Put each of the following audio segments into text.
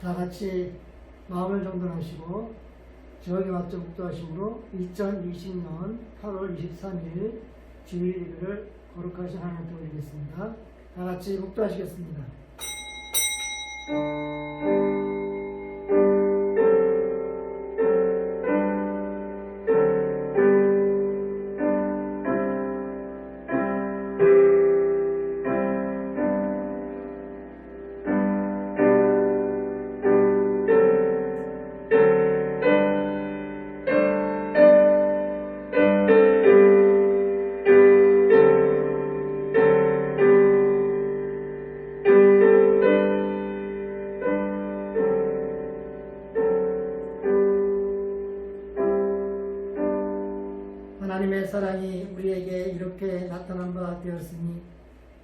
다 같이 마음을 정돈하시고 저에게 맞춰 묵도하심으로 2020년 8월 23일 주일 예배를 거룩하신 하나님께 드리겠습니다. 다 같이 묵도하시겠습니다. 하나님의 사랑이 우리에게 이렇게 나타난 바 되었으니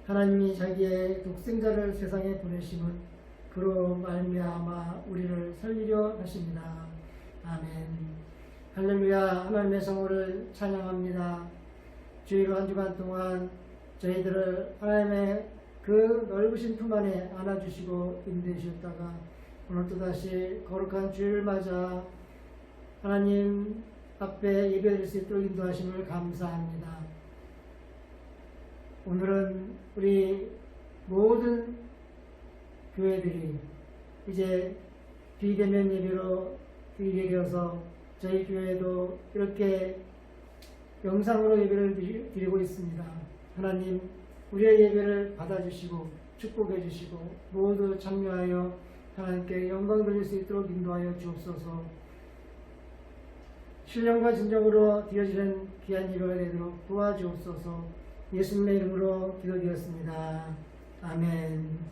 하나님이 자기의 독생자를 세상에 보내심은 그로 말미암아 우리를 살리려 하십니다. 아멘. 할렐루야. 하나님의 성호를 찬양합니다. 주일로 한 주간 동안 저희들을 하나님의 그 넓으신 품 안에 안아주시고 인도해 주셨다가 오늘 또다시 거룩한 주일을 맞아 하나님 앞에 예배드릴 수 있도록 인도하심을 감사합니다. 오늘은 우리 모든 교회들이 이제 비대면 예배로 드리게 되어서 저희 교회도 이렇게 영상으로 예배를 드리고 있습니다. 하나님 우리의 예배를 받아주시고 축복해 주시고 모두 참여하여 하나님께 영광 돌릴 수 있도록 인도하여 주옵소서. 신령과 진정으로 드려지는 귀한 예배가 되도록 도와주옵소서. 예수님의 이름으로 기도드렸습니다. 아멘.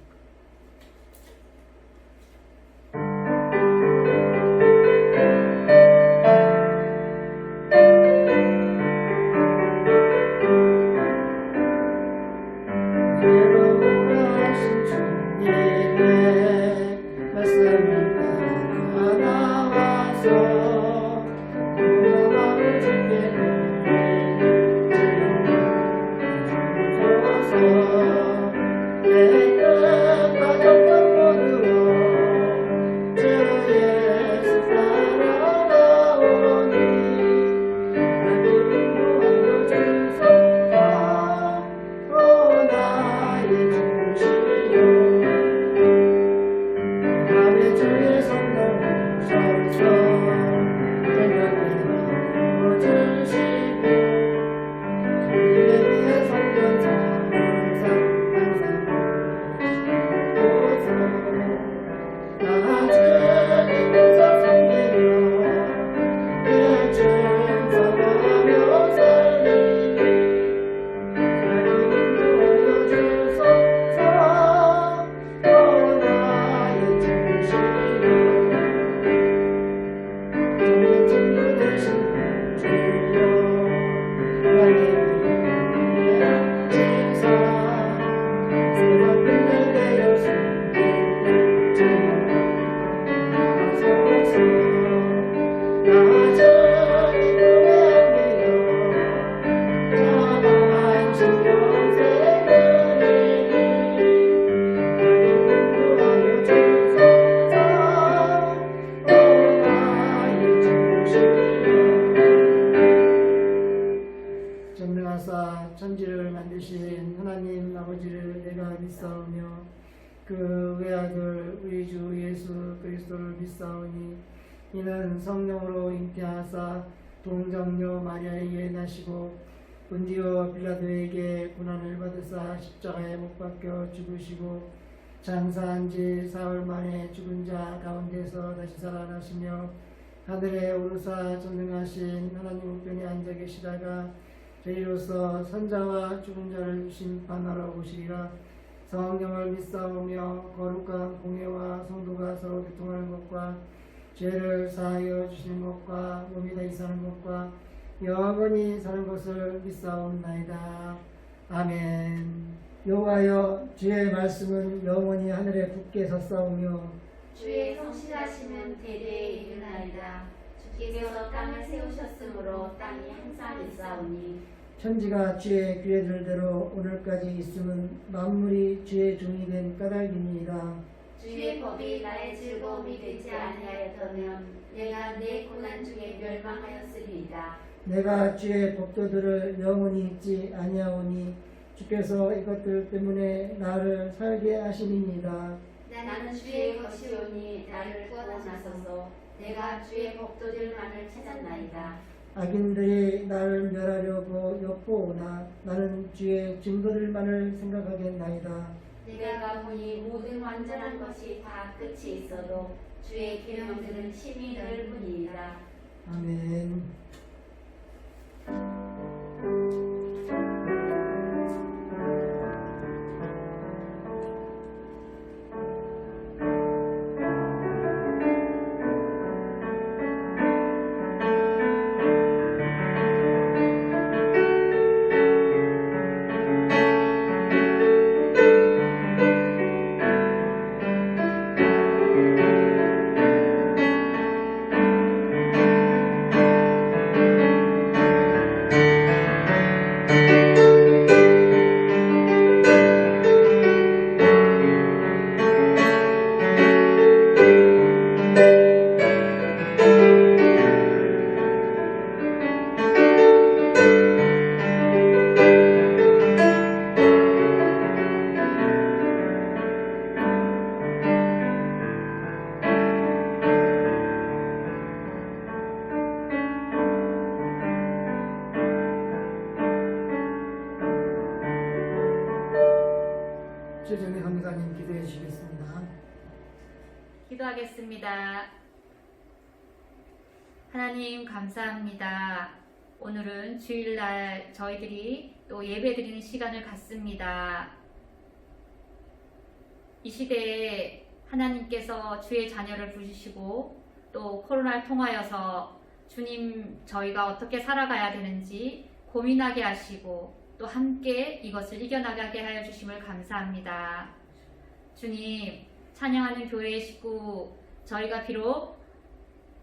천지를 만드신 하나님 아버지를 내가 믿사오며 그 외아들 우리 주 예수 그리스도를 믿사오니 이는 성령으로 잉태하사 동정녀 마리아에게 나시고 본디오 빌라도에게 고난을 받으사 십자가에 못 박혀 죽으시고 장사한 지 사흘 만에 죽은 자 가운데서 다시 살아나시며 하늘에 오르사 전능하신 하나님 우편에 앉아 계시다가 저희로서 선자와 죽은 자를 심판하러 오시리라. 성령을 믿사오며 거룩한 공예와 성도가 서로 교통하는 것과 죄를 사하여 주시는 것과 몸이 다시 사는 것과 영원히 사는 것을 믿사옵나이다. 아멘. 여호와여 주의 말씀은 영원히 하늘에 굳게 섰사오며 주의 성실하심은 대대에 이르나이다. 주께서 땅을 세우셨으므로 땅이 항상 있사오니 천지가 주의 귀에 들대로 오늘까지 있음은 만물이 주의 종이 된 까닭이니이다. 주의 법이 나의 즐거움이 되지 아니하였다면 내가 내 고난 중에 멸망하였으리이다. 내가 주의 법도들을 영원히 잊지 아니하오니 주께서 이것들 때문에 나를 살게 하시니이다. 나는 주의 것이오니 나를 구원하소서. 내가 주의 법도들만을 찾았나이다. 악인들이 나를 멸하려고 엿보오나 나는 주의 증거들만을 생각하겠나이다. 내가 보니 모든 완전한 것이 다 끝이 있어도 주의 계명들은 심히 넓으니이다. 아멘. 최전의 강사님 기도해 주시겠습니다. 기도하겠습니다. 하나님 감사합니다. 오늘은 주일날 저희들이 또 예배드리는 시간을 갖습니다. 이 시대에 하나님께서 주의 자녀를 부르시고 또 코로나를 통하여서 주님 저희가 어떻게 살아가야 되는지 고민하게 하시고 또 함께 이것을 이겨나가게 하여 주심을 감사합니다. 주님, 찬양하는 교회의 식구 저희가 비록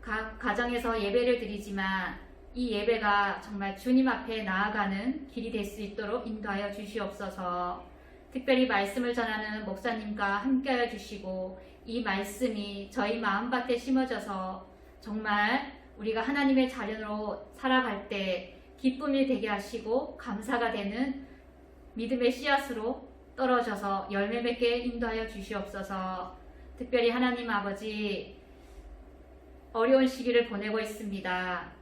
각 가정에서 예배를 드리지만 이 예배가 정말 주님 앞에 나아가는 길이 될 수 있도록 인도하여 주시옵소서. 특별히 말씀을 전하는 목사님과 함께하여 주시고 이 말씀이 저희 마음밭에 심어져서 정말 우리가 하나님의 자녀로 살아갈 때 기쁨이 되게 하시고 감사가 되는 믿음의 씨앗으로 떨어져서 열매 맺게 인도하여 주시옵소서. 특별히 하나님 아버지 어려운 시기를 보내고 있습니다.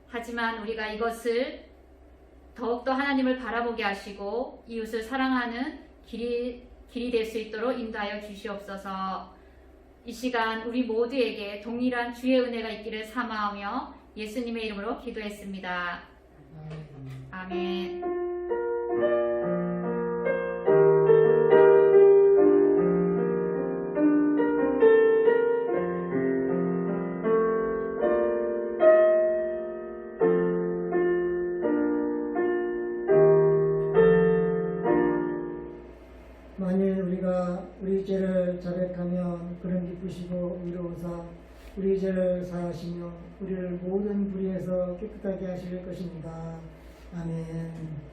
하지만 우리가 이것을 더욱더 하나님을 바라보게 하시고 이웃을 사랑하는 길이 될 수 있도록 인도하여 주시옵소서. 이 시간 우리 모두에게 동일한 주의 은혜가 있기를 사모하며 예수님의 이름으로 기도했습니다. 아멘. 만일 우리가 우리 죄를 자백하면 그는 기쁘시고 위로우사 우리 죄를 사하시며 우리를 모든 불의에서 깨끗하게 하실 것입니다. 아멘.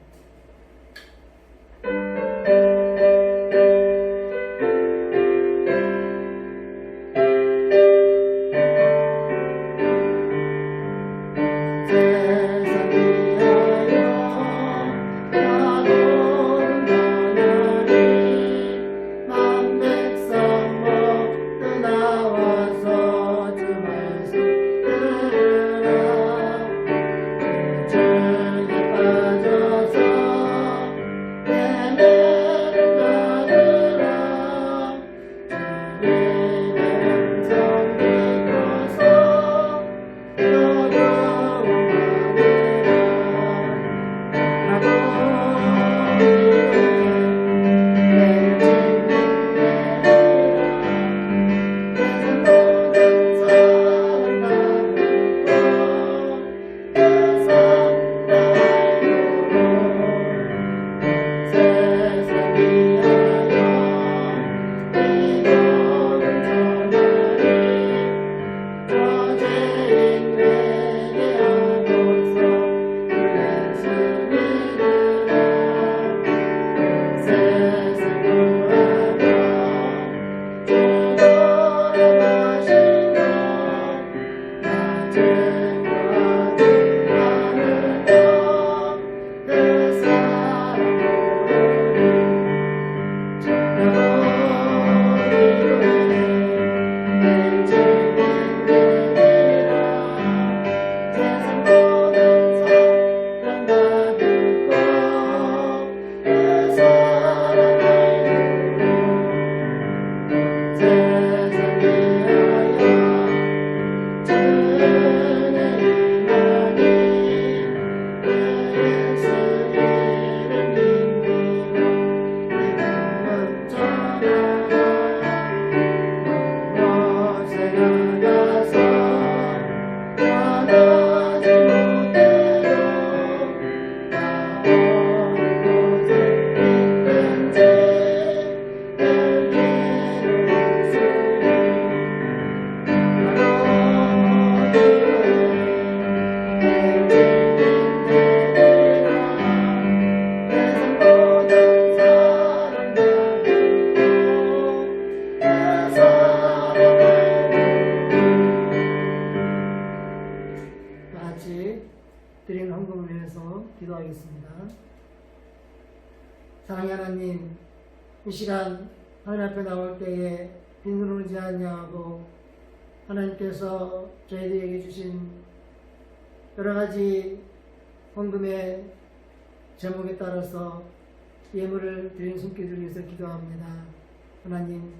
이 시간 하나님 앞에 나올 때에 빈손으로 오지 아니하고 하나님께서 저희들에게 주신 여러 가지 헌금의 제목에 따라서 예물을 드린 손길을 위해서 기도합니다. 하나님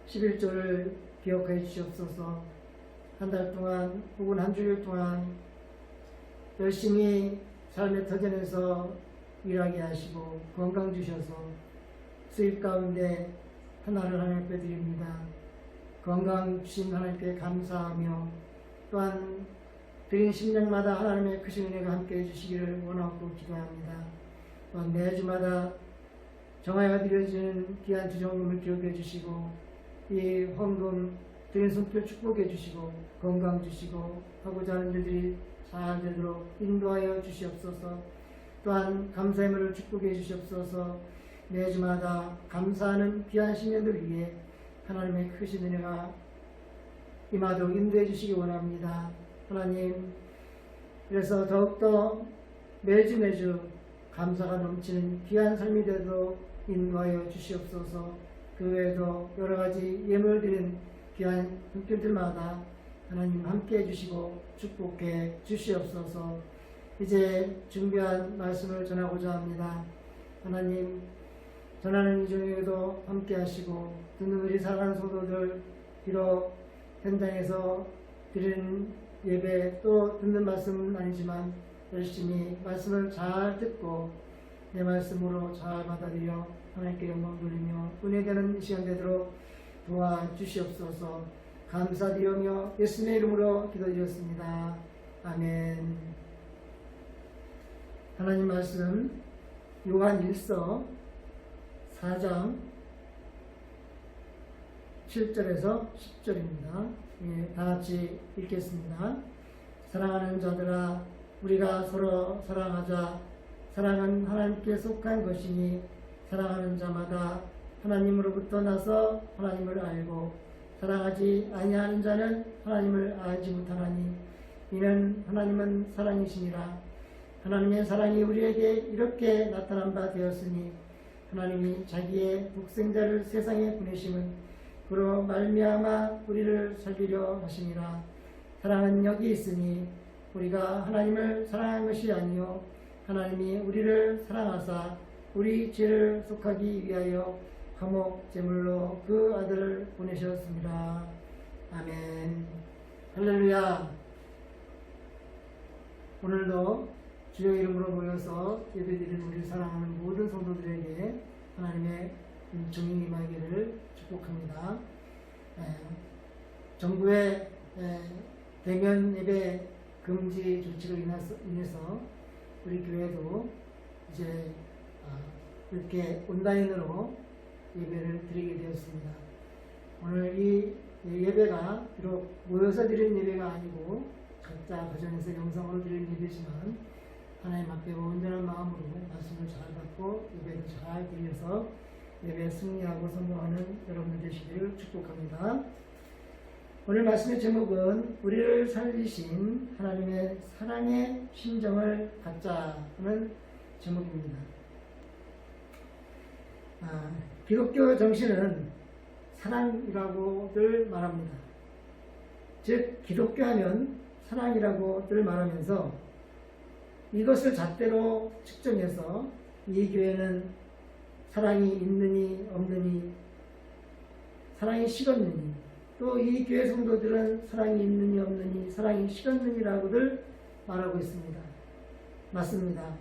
11조를 기억하여 주시옵소서. 한 달 동안 혹은 한 주일 동안 열심히 삶의 터전에서 일하게 하시고 건강 주셔서 수입 가운데 하나를 하나님 앞에 드립니다. 건강 주신 하나님께 감사하며 또한 드린 심령마다 하나님의 크신 은혜가 함께해 주시기를 원하고 기도합니다. 또한 매주마다 정하여 드려지는 귀한 주정금을 기억해 주시고 이 헌금 드린 손길 축복해 주시고 건강 주시고 하고자 하는 일들이 잘 되도록 인도하여 주시옵소서. 또한 감사의 물을 축복해 주시옵소서. 매주마다 감사하는 귀한 신령들 위해 하나님의 크신 은혜가 임하도록 인도해 주시기 원합니다. 하나님, 그래서 더욱더 매주 감사가 넘치는 귀한 삶이 되도록 인도하여 주시옵소서. 그 외에도 여러 가지 예물 드린 귀한 손길들마다 하나님 함께해 주시고 축복해 주시옵소서. 이제 준비한 말씀을 전하고자 합니다. 하나님, 전하는 이 중에도 함께 하시고 듣는 우리 사랑하는 성도들, 비록 현장에서 드리는 예배 또 듣는 말씀은 아니지만 열심히 말씀을 잘 듣고 내 말씀으로 잘 받아들여 하나님께 영광 돌리며 은혜되는 시간 되도록 도와주시옵소서. 감사드리며 예수님의 이름으로 기도드렸습니다. 아멘. 하나님 말씀 요한 1서 4장 7절에서 10절입니다. 예, 다 같이 읽겠습니다. 사랑하는 자들아, 우리가 서로 사랑하자. 사랑은 하나님께 속한 것이니 사랑하는 자마다 하나님으로부터 나서 하나님을 알고 사랑하지 아니하는 자는 하나님을 알지 못하나니 이는 하나님은 사랑이시니라. 하나님의 사랑이 우리에게 이렇게 나타난 바 되었으니 하나님이 자기의 독생자를 세상에 보내심은 그로 말미암아 우리를 살리려 하시니라. 사랑은 여기 있으니 우리가 하나님을 사랑한 것이 아니요 하나님이 우리를 사랑하사 우리 죄를 속하기 위하여 화목 제물로 그 아들을 보내셨습니다. 아멘. 할렐루야. 오늘도 주의 이름으로 모여서 예배드리는 우리 사랑하는 모든 성도들에게 하나님의 정의 임하기를 축복합니다. 정부의 대면 예배 금지 조치로 인해서 우리 교회도 이제 이렇게 온라인으로 예배를 드리게 되었습니다. 오늘 이 예배가 비록 모여서 드리는 예배가 아니고 각자 가정에서 영상으로 드리는 예배지만 하나님 앞에 온전한 마음으로 말씀을 잘 받고 예배를 잘 드려서 예배에 승리하고 성공하는 여러분들 되시기를 축복합니다. 오늘 말씀의 제목은 우리를 살리신 하나님의 사랑의 심정을 갖자는 제목입니다. 기독교 정신은 사랑이라고들 말합니다. 즉 기독교하면 사랑이라고들 말하면서 이것을 잣대로 측정해서 이 교회는 사랑이 있느니 없느니, 사랑이 식었느니, 또 이 교회 성도들은 사랑이 있느니 없느니, 사랑이 식었느니라고들 말하고 있습니다. 맞습니다.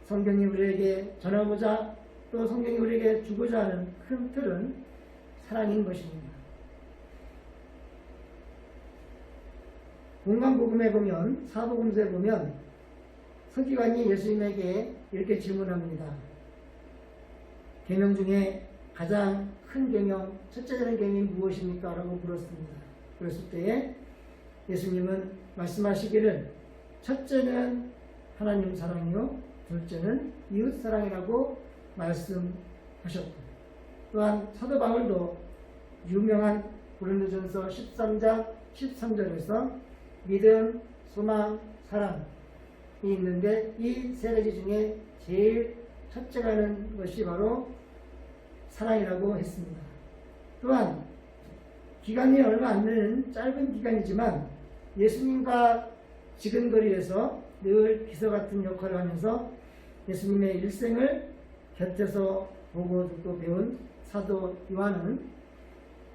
성경이 우리에게 전하고자 또 성경이 우리에게 주고자 하는 큰 틀은 사랑인 것입니다. 공관복음에 보면, 사복음서에 보면 서기관이 예수님에게 이렇게 질문합니다. 계명 중에 가장 큰 계명, 첫째 되는 계명이 무엇입니까? 라고 물었습니다. 그랬을 때에 예수님은 말씀하시기를 첫째는 하나님 사랑이요, 둘째는 이웃 사랑이라고 말씀하셨고, 또한 사도 바울도 유명한 고린도전서 13장 13절에서 믿음, 소망, 사랑이 있는데 이 세 가지 중에 제일 첫째가 하는 것이 바로 사랑이라고 했습니다. 또한 기간이 얼마 안 되는 짧은 기간이지만 예수님과 지근거리에서 늘 비서 같은 역할을 하면서 예수님의 일생을 곁에서 보고 듣고 배운 사도 요한은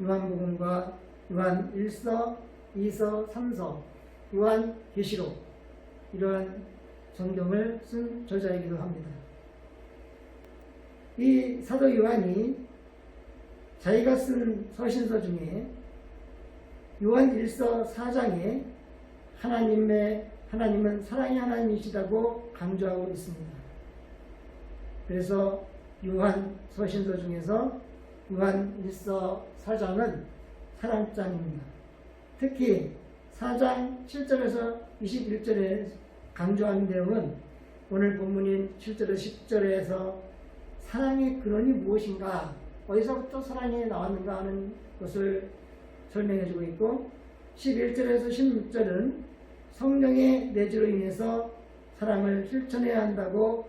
요한복음과 요한 1서, 2서, 3서, 요한 계시록 이러한 성경을 쓴 저자이기도 합니다. 이 사도 요한이 자기가 쓴 서신서 중에 요한 1서 4장에 하나님은 사랑의 하나님이시다고 강조하고 있습니다. 그래서 요한 서신서 중에서 요한 1서 4장은 사랑장입니다. 특히 4장 7절에서 21절에 강조하는 내용은 오늘 본문인 7절에서 10절에서 사랑의 근원이 무엇인가, 어디서부터 사랑이 나왔는가 하는 것을 설명해주고 있고, 11절에서 16절은 성령의 내주로 인해서 사랑을 실천해야 한다고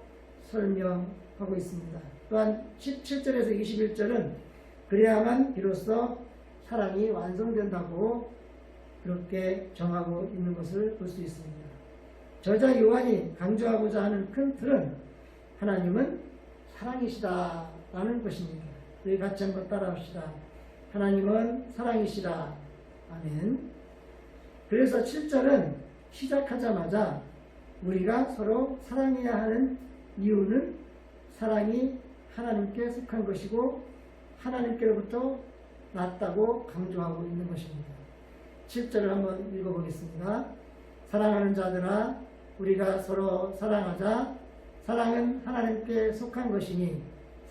설명하고 있습니다. 또한 17절에서 21절은 그래야만 비로소 사랑이 완성된다고 그렇게 정하고 있는 것을 볼 수 있습니다. 저자 요한이 강조하고자 하는 큰 틀은 하나님은 사랑이시다라는 것입니다. 우리 같이 한번 따라합시다. 하나님은 사랑이시다. 아멘. 그래서 7절은 시작하자마자 우리가 서로 사랑해야 하는 이유는 사랑이 하나님께 속한 것이고 하나님께로부터 났다고 강조하고 있는 것입니다. 7절을 한번 읽어보겠습니다. 사랑하는 자들아, 우리가 서로 사랑하자. 사랑은 하나님께 속한 것이니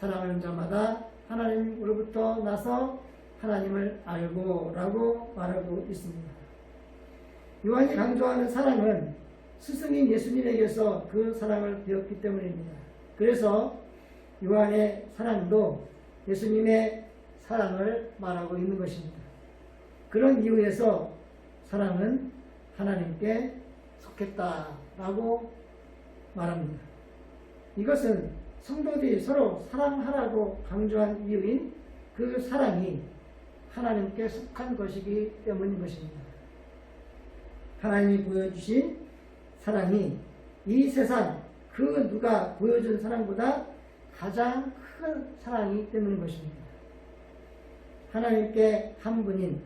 사랑하는 자마다 하나님으로부터 나서 하나님을 알고 라고 말하고 있습니다. 요한이 강조하는 사랑은 스승인 예수님에게서 그 사랑을 배웠기 때문입니다. 그래서 요한의 사랑도 예수님의 사랑을 말하고 있는 것입니다. 그런 이유에서 사랑은 하나님께 속했다라고 말합니다. 이것은 성도들이 서로 사랑하라고 강조한 이유인 그 사랑이 하나님께 속한 것이기 때문인 것입니다. 하나님이 보여주신 사랑이 이 세상 그 누가 보여준 사랑보다 가장 큰 사랑이기 때문인 것입니다. 하나님께 한 분인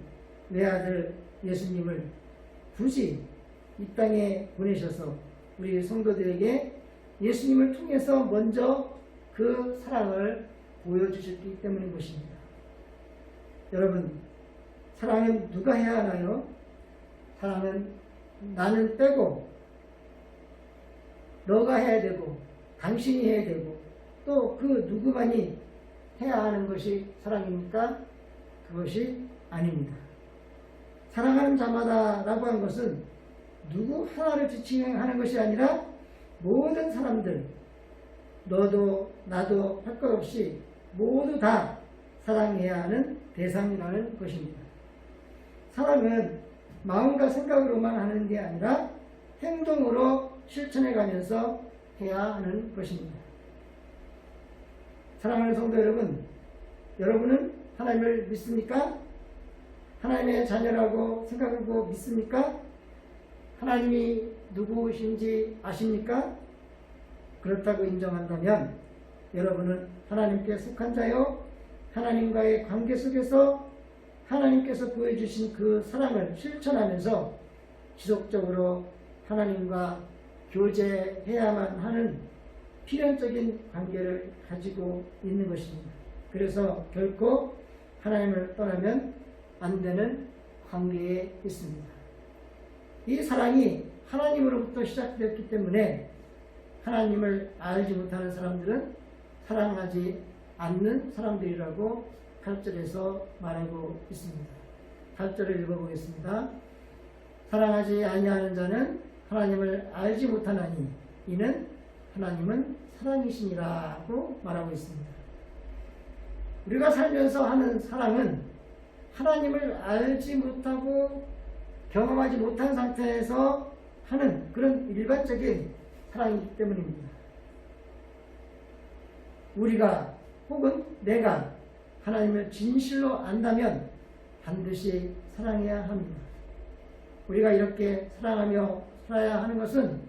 외아들 예수님을 굳이 이 땅에 보내셔서 우리 성도들에게 예수님을 통해서 먼저 그 사랑을 보여주셨기 때문인 것입니다. 여러분, 사랑은 누가 해야 하나요? 사랑은 나는 빼고 너가 해야 되고 당신이 해야 되고 또 그 누구만이 해야 하는 것이 사랑입니까? 그것이 아닙니다. 사랑하는 자마다 라고 한 것은 누구 하나를 지칭하는 것이 아니라 모든 사람들, 너도 나도 할 것 없이 모두 다 사랑해야 하는 대상이라는 것입니다. 사랑은 마음과 생각으로만 하는 게 아니라 행동으로 실천해 가면서 해야 하는 것입니다. 사랑하는 성도 여러분, 여러분은 하나님을 믿습니까? 하나님의 자녀라고 생각하고 믿습니까? 하나님이 누구신지 아십니까? 그렇다고 인정한다면 여러분은 하나님께 속한 자요, 하나님과의 관계 속에서 하나님께서 보여주신 그 사랑을 실천하면서 지속적으로 하나님과 교제해야만 하는 필연적인 관계를 가지고 있는 것입니다. 그래서 결코 하나님을 떠나면 안 되는 관계에 있습니다. 이 사랑이 하나님으로부터 시작되었기 때문에 하나님을 알지 못하는 사람들은 사랑하지 않는 사람들이라고 8절에서 말하고 있습니다. 8절을 읽어보겠습니다. 사랑하지 아니하는 자는 하나님을 알지 못하나니 이는 하나님은 사랑이시니라고 말하고 있습니다. 우리가 살면서 하는 사랑은 하나님을 알지 못하고 경험하지 못한 상태에서 하는 그런 일반적인 사랑이기 때문입니다. 우리가 혹은 내가 하나님을 진실로 안다면 반드시 사랑해야 합니다. 우리가 이렇게 사랑하며 살아야 하는 것은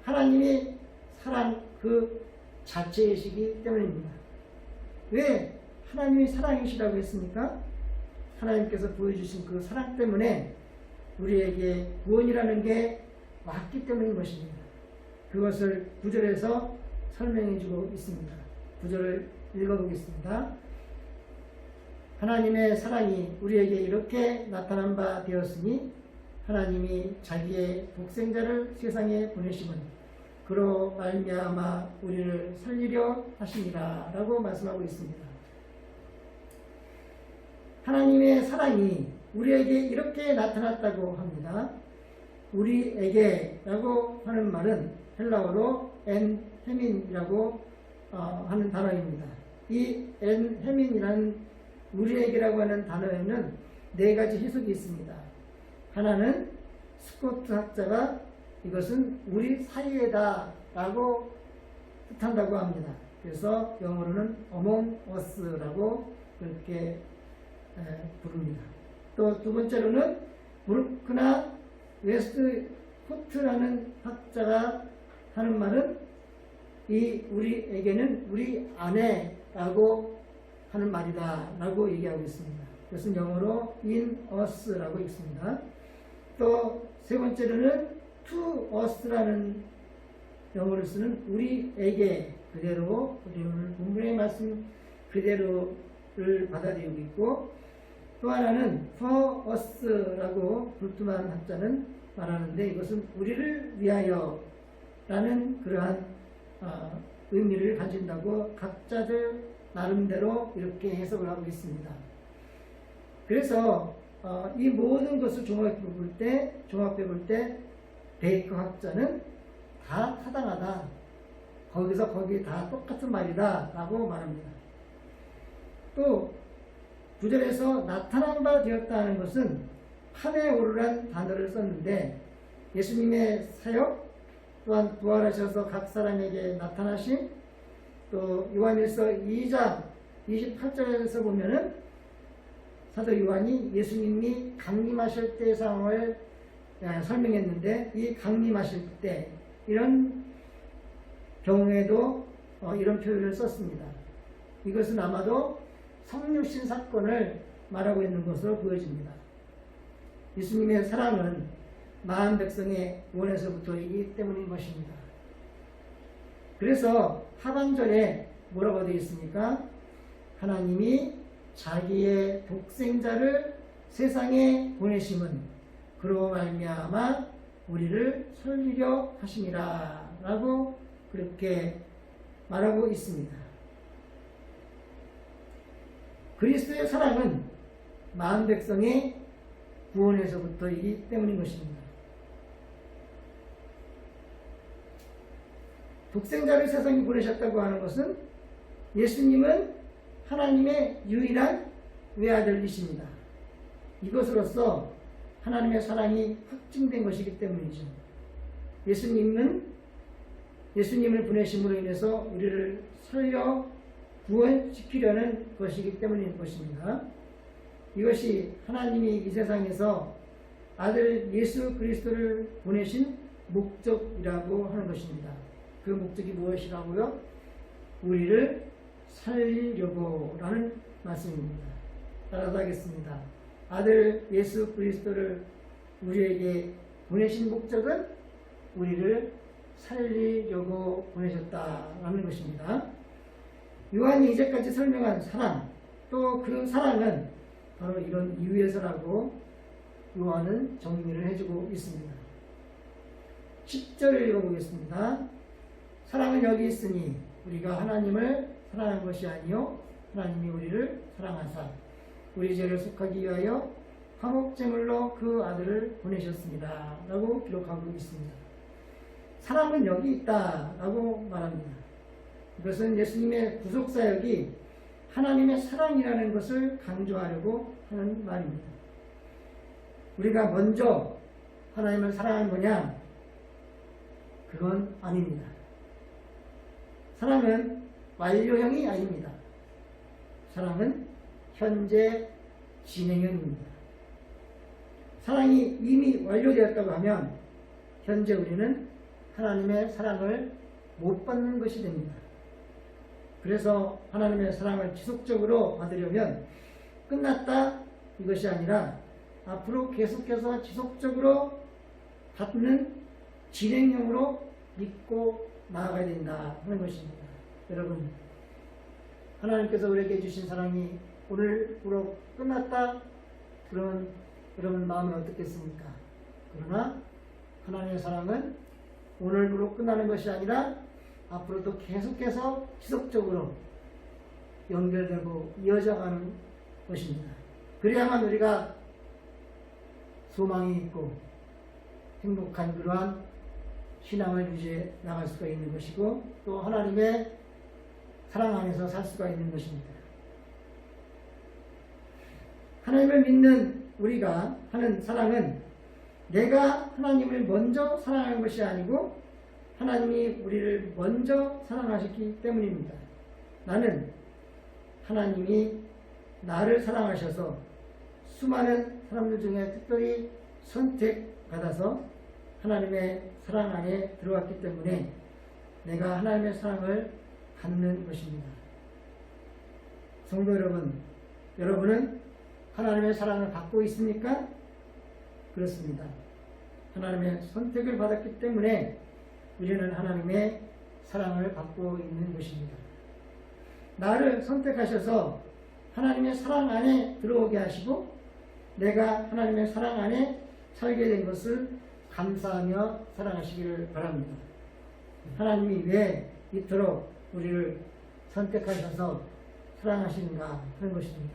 하나님이 사랑 그 자체이시기 때문입니다. 왜 하나님이 사랑이시라고 했습니까? 하나님께서 보여주신 그 사랑 때문에 우리에게 구원이라는 게 왔기 때문인 것입니다. 그것을 9절에서 설명해 주고 있습니다. 9절을 읽어보겠습니다. 하나님의 사랑이 우리에게 이렇게 나타난 바 되었으니 하나님이 자기의 독생자를 세상에 보내심은 그로 말미암아 우리를 살리려 하심이라 라고 말씀하고 있습니다. 하나님의 사랑이 우리에게 이렇게 나타났다고 합니다. 우리에게 라고 하는 말은 헬라어로 엔 헤민이라고 하는 단어입니다. 이 엔 헤민이라는 우리에게라고 하는 단어에는 네 가지 해석이 있습니다. 하나는 스코트 학자가 이것은 우리 사이에다 라고 뜻한다고 합니다. 그래서 영어로는 among us라고 그렇게 부릅니다. 또 두 번째로는 브루크나 웨스트코트라는 학자가 하는 말은 이 우리에게는 우리 안에라고 하는 말이다 라고 얘기하고 있습니다. 그것은 영어로 in us라고 읽습니다. 또 세 번째로는 to us라는 영어를 쓰는 우리에게 그대로 우리 오늘 본문의 말씀 그대로를 받아들이고 있고, 또 하나는 for us라고 불투만 학자는 말하는데 이것은 우리를 위하여 라는 그러한 의미를 가진다고 각자들 나름대로 이렇게 해석을 하고 있습니다. 그래서 이 모든 것을 종합해 볼 때 베이커 학자는 다 타당하다. 거기서 거기 다 똑같은 말이다 라고 말합니다. 또 9절에서 나타난 바 되었다는 것은 파네오르란 단어를 썼는데 예수님의 사역 또한 부활하셔서 각 사람에게 나타나신, 또 요한일서 2장 28절에서 보면은 사도 요한이 예수님이 강림하실 때 상황을 설명했는데 이 강림하실 때 이런 경우에도 이런 표현을 썼습니다. 이것은 아마도 성육신 사건을 말하고 있는 것으로 보여집니다. 예수님의 사랑은 많은 백성의 원에서부터이기 때문인 것입니다. 그래서 하반절에 뭐라고 되어 있습니까? 하나님이 자기의 독생자를 세상에 보내심은 그로 말미암아 우리를 살리려 하심이라 라고 그렇게 말하고 있습니다. 그리스도의 사랑은 많은 백성의 구원에서부터이기 때문인 것입니다. 독생자를 세상에 보내셨다고 하는 것은 예수님은 하나님의 유일한 외아들이십니다. 이것으로서 하나님의 사랑이 확증된 것이기 때문이죠. 예수님을 보내심으로 인해서 우리를 살려 구원시키려는 것이기 때문인 것입니다. 이것이 하나님이 이 세상에서 아들 예수 그리스도를 보내신 목적이라고 하는 것입니다. 그 목적이 무엇이라고요? 우리를 살리려고 라는 말씀입니다. 따라서 하겠습니다. 아들 예수 그리스도를 우리에게 보내신 목적은 우리를 살리려고 보내셨다라는 것입니다. 요한이 이제까지 설명한 사랑, 또 그 사랑은 바로 이런 이유에서라고 요한은 정리를 해주고 있습니다. 10절을 읽어보겠습니다. 사랑은 여기 있으니 우리가 하나님을 사랑한 것이 아니요 하나님이 우리를 사랑하사 우리 죄를 속하기 위하여 화목제물로 그 아들을 보내셨습니다 라고 기록하고 있습니다. 사랑은 여기 있다 라고 말합니다. 이것은 예수님의 구속사역이 하나님의 사랑이라는 것을 강조하려고 하는 말입니다. 우리가 먼저 하나님을 사랑한 거냐? 그건 아닙니다. 사랑은 완료형이 아닙니다. 사랑은 현재 진행형입니다. 사랑이 이미 완료되었다고 하면 현재 우리는 하나님의 사랑을 못 받는 것이 됩니다. 그래서 하나님의 사랑을 지속적으로 받으려면 끝났다 이것이 아니라 앞으로 계속해서 지속적으로 받는 진행형으로 믿고 나아가야 된다 하는 것입니다. 여러분, 하나님께서 우리에게 주신 사랑이 오늘부로 끝났다 그러면 여러분 마음이 어떻겠습니까? 그러나 하나님의 사랑은 오늘부로 끝나는 것이 아니라 앞으로도 계속해서 지속적으로 연결되고 이어져가는 것입니다. 그래야만 우리가 소망이 있고 행복한 그러한 신앙을 유지해 나갈 수가 있는 것이고 또 하나님의 사랑 안에서 살 수가 있는 것입니다. 하나님을 믿는 우리가 하는 사랑은 내가 하나님을 먼저 사랑하는 것이 아니고 하나님이 우리를 먼저 사랑하셨기 때문입니다. 나는 하나님이 나를 사랑하셔서 수많은 사람들 중에 특별히 선택받아서 하나님의 사랑 안에 들어왔기 때문에 내가 하나님의 사랑을 받는 것입니다. 성도 여러분, 여러분은 하나님의 사랑을 받고 있습니까? 그렇습니다. 하나님의 선택을 받았기 때문에 우리는 하나님의 사랑을 받고 있는 것입니다. 나를 선택하셔서 하나님의 사랑 안에 들어오게 하시고 내가 하나님의 사랑 안에 살게 된 것을 감사하며 사랑하시기를 바랍니다. 하나님이 왜 이토록 우리를 선택하셔서 사랑하시는가 하는 것입니다.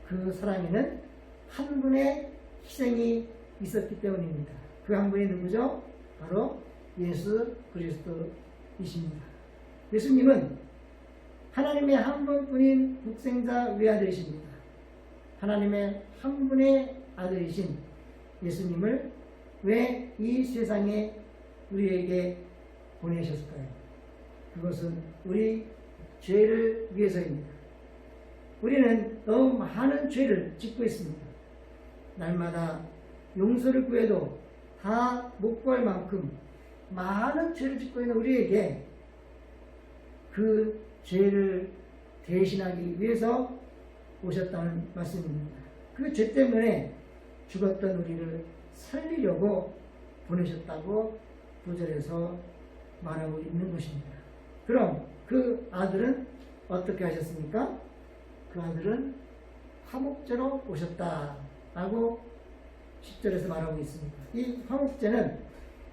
그 사랑에는 한 분의 희생이 있었기 때문입니다. 그 한 분이 누구죠? 바로 예수 그리스도이십니다. 예수님은 하나님의 한 분뿐인 독생자 외아들이십니다. 하나님의 한 분의 아들이신 예수님을 왜 이 세상에 우리에게 보내셨을까요? 그것은 우리 죄를 위해서입니다. 우리는 너무 많은 죄를 짓고 있습니다. 날마다 용서를 구해도 다 못 구할 만큼 많은 죄를 짓고 있는 우리에게 그 죄를 대신하기 위해서 오셨다는 말씀입니다. 그 죄 때문에 죽었던 우리를 살리려고 보내셨다고 9절에서 말하고 있는 것입니다. 그럼 그 아들은 어떻게 하셨습니까? 그 아들은 화목제로 오셨다라고 10절에서 말하고 있습니다. 이 화목제는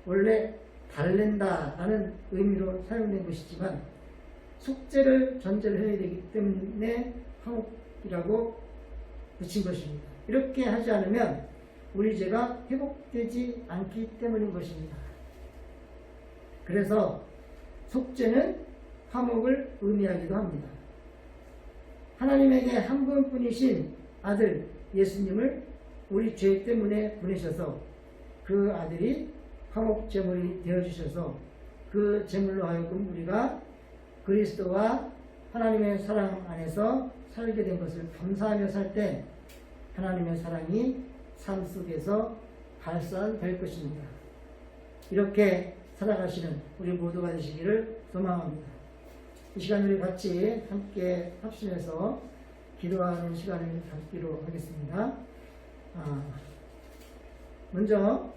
원래 달랜다라는 의미로 사용된 것이지만 속죄를 전제를 해야 되기 때문에 화목이라고 붙인 것입니다. 이렇게 하지 않으면 우리 죄가 회복되지 않기 때문인 것입니다. 그래서 속죄는 화목을 의미하기도 합니다. 하나님에게 한 분뿐이신 아들 예수님을 우리 죄 때문에 보내셔서 그 아들이 화목 제물이 되어주셔서 그 제물로 하여금 우리가 그리스도와 하나님의 사랑 안에서 살게 된 것을 감사하며 살 때 하나님의 사랑이 삶 속에서 발산될 것입니다. 이렇게 살아가시는 우리 모두가 되시기를 소망합니다. 이 시간 우리 같이 함께 합심해서 기도하는 시간을 갖기로 하겠습니다. 먼저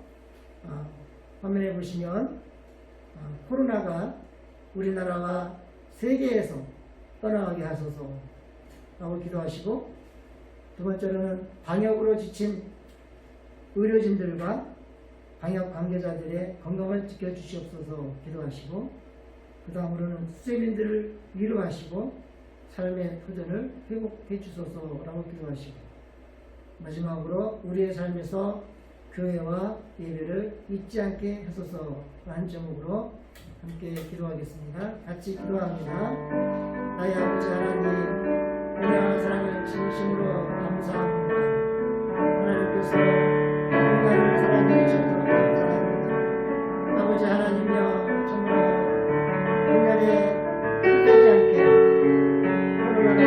화면에 보시면 코로나가 우리나라와 세계에서 떠나가게 하소서 라고 기도하시고, 두 번째로는 방역으로 지친 의료진들과 방역 관계자들의 건강을 지켜주시옵소서 기도하시고, 그 다음으로는 수재민들을 위로하시고 삶의 터전을 회복해 주소서라고 기도하시고, 마지막으로 우리의 삶에서 교회와 예배를 잊지 않게 하소서라는 제목으로 함께 기도하겠습니다. 같이 기도합니다. 나의 아버지 하나님, 은혜와 사랑을 진심으로 감사합니다. 하나님께서 인간을 사랑해 주셔서 감사합니다. 아버지 하나님여, 정말 인간의 끝까지 않게 코로나가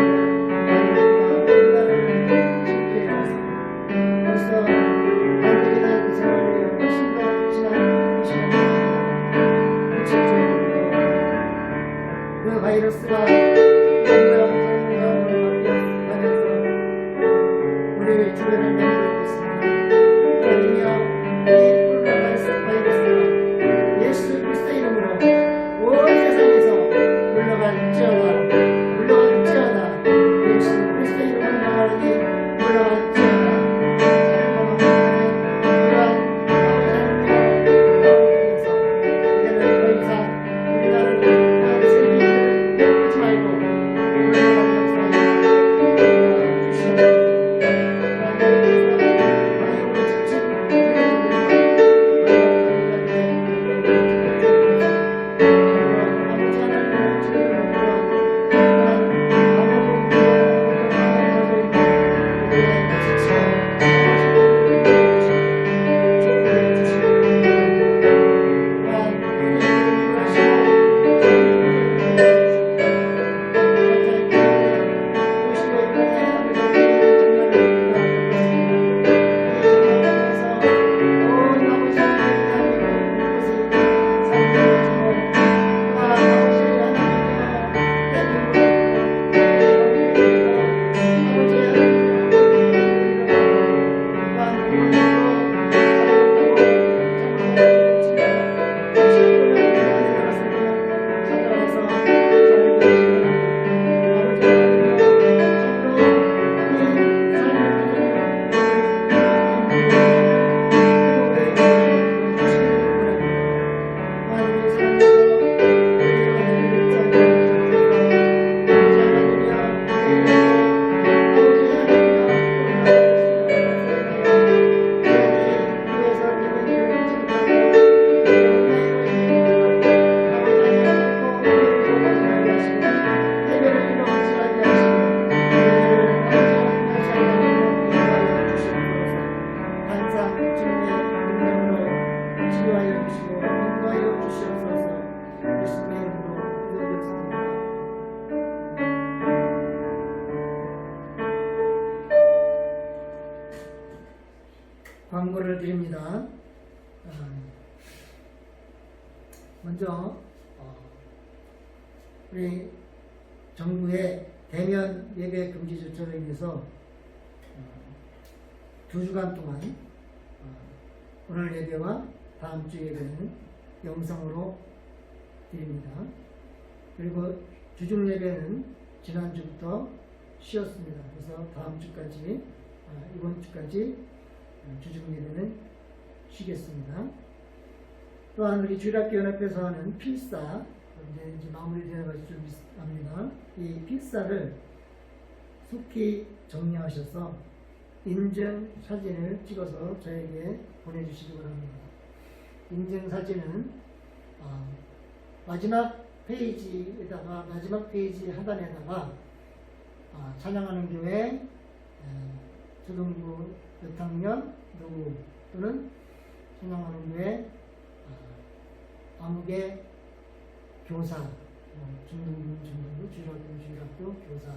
우리 주변을 내밀고 있습니다. 하나님이여, 이 코로나 바이러스가 예수 그리스도의 이름으로 온 세상에서 물러갈지어다. 예수 그리스도의 이름으로 나가니 물러갈지어다. 광고를 드립니다. 먼저 우리 정부의 대면 예배 금지 조처로 인해서 2주간 동안 오늘 예배와 다음 주 예배는 영상으로 드립니다. 그리고 주중 예배는 지난주부터 쉬었습니다. 그래서 다음 주까지 이번 주까지 주중 예배는 쉬겠습니다. 또한 우리 주일학교연합회에서 하는 필사, 이제 마무리되어 가지고 합니다. 이 필사를 속히 정리하셔서 인증 사진을 찍어서 저에게 보내주시기 바랍니다. 인증 사진은 마지막 페이지 하단에다가 찬양하는 교회 초등부 몇 학년 누구 또는 찬양하는 교회 아무개 교사 중등부 주일학교 교사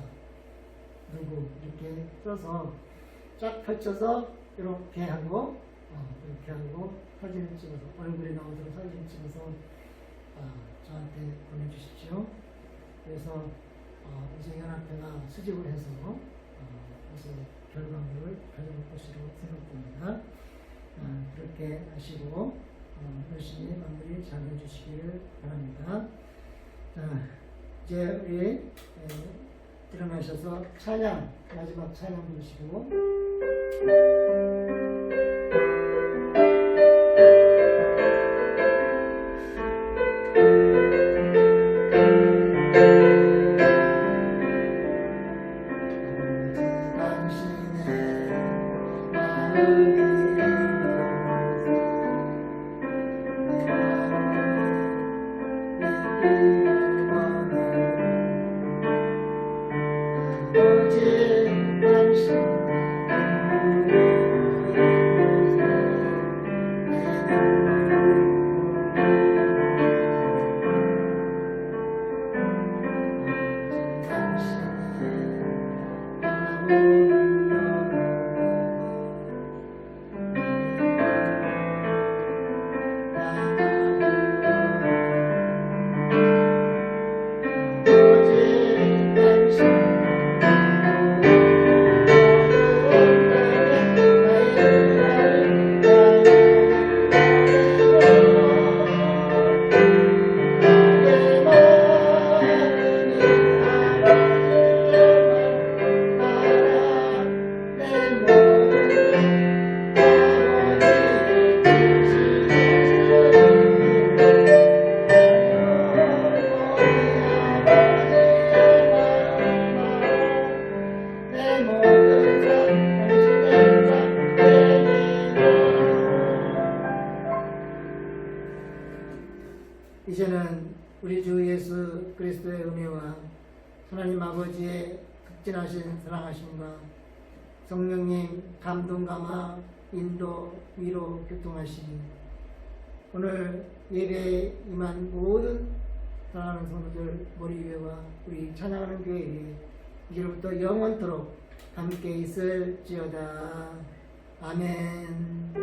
누구 이렇게 써서 쫙 펼쳐서 이렇게 하고 사진을 찍어서 얼굴이 나오도록 사진을 찍어서 저한테 보내주십시오. 그래서 이제 연합회가 수집을 해서 그래서 결과물을 가져올 것으로 생각됩니다. 그렇게 하시고 열심히 마무리 잘 해주시기를 바랍니다. 이제 우리 일어나셔서 찬양, 마지막 찬양 부르시고 오직 모든 당신의 작정이니라. 이제는 우리 주 예수 그리스도의 은혜와 하나님 아버지의 극진하신 사랑하심과 성령님 감동 감화 인도 위로 교통하시니 오늘 예배에 임한 모든 사랑하는 성도들 머리 위에와 우리 찬양하는 교회 위에 이제부터 영원토록 함께 있을지어다. 아멘.